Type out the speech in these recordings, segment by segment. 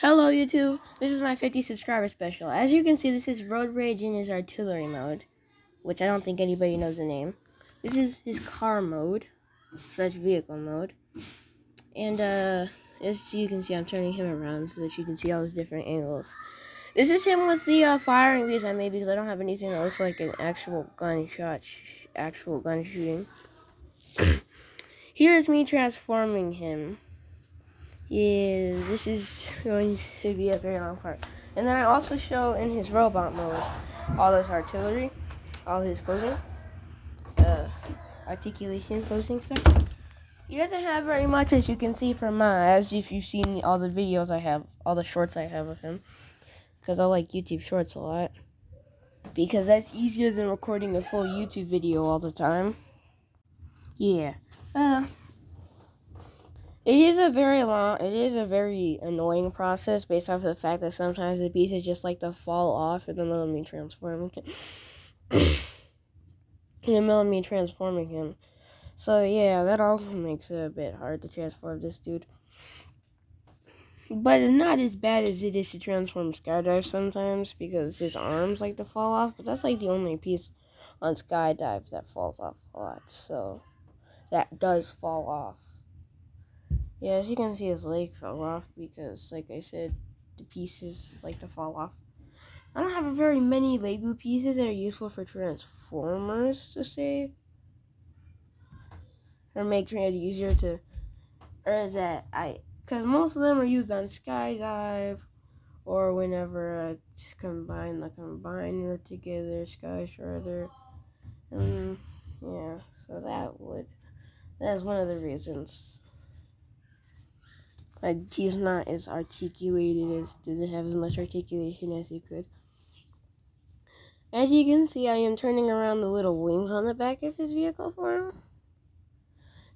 Hello YouTube, this is my 50 subscriber special. As you can see, this is Road Rage in his artillery mode, which I don't think anybody knows the name. This is his car mode, / vehicle mode. And as you can see, I'm turning him around so that you can see all his different angles. This is him with the firing videos I made because I don't have anything that looks like an actual gunshot, actual gun shooting. Here is me transforming him. Yeah, this is going to be a very long part. And then I also show in his robot mode all his artillery, all his posing, articulation, posing stuff. He doesn't have very much, as you can see from as if you've seen all the videos I have, all the shorts I have of him. Because I like YouTube shorts a lot. Because that's easier than recording a full YouTube video all the time. Yeah. It is a very annoying process based off of the fact that sometimes the pieces just like to fall off in the middle of me transforming him. So yeah, that also makes it a bit hard to transform this dude. But it's not as bad as it is to transform Skydive sometimes because his arms like to fall off, but that's like the only piece on Skydive that falls off a lot. So that does fall off. Yeah, as you can see, his leg fell off because, like I said, the pieces like to fall off. I don't have very many Lego pieces that are useful for Transformers to say, or make it easier to, because most of them are used on Skydive, or whenever I just combine the combiner together, Sky Shredder, yeah, so that's one of the reasons. He's not as articulated, doesn't have as much articulation as he could. As you can see, I am turning around the little wings on the back of his vehicle for him.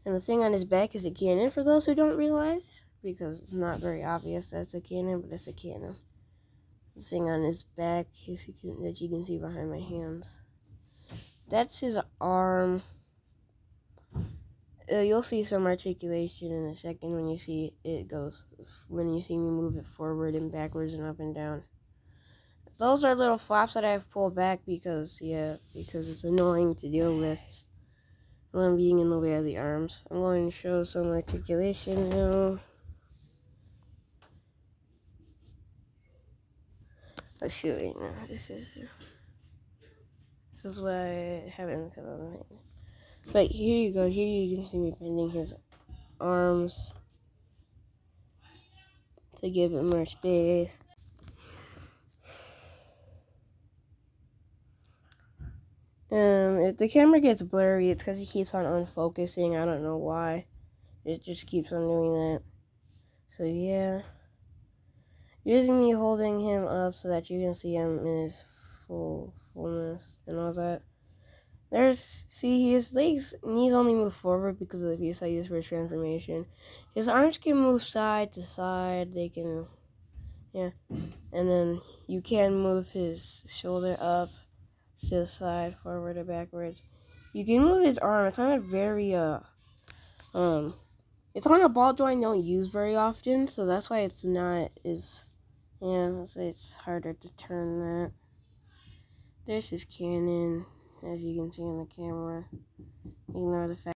And the thing on his back is a cannon, for those who don't realize, because it's not very obvious that's a cannon, but it's a cannon. The thing on his back is that you can see behind my hands. That's his arm. You'll see some articulation in a second when you see me move it forward and backwards and up and down. Those are little flaps that I have pulled back because it's annoying to deal with when being in the way of the arms. I'm going to show some articulation now. Let's shoot it now. This is what I have in the cover. But here you go. Here you can see me bending his arms to give it more space. If the camera gets blurry, it's because he keeps on unfocusing. I don't know why. It just keeps on doing that. So yeah. Using me holding him up so that you can see him in his fullness and all that. His knees only move forward because of the piece I use for his transformation. His arms can move side to side. They can, yeah. And then you can move his shoulder up to the side, forward or backwards. You can move his arm. It's on a very, it's on a ball joint you don't use very often, so that's why it's not as, that's why it's harder to turn that. There's his cannon, as you can see in the camera. Ignore the fact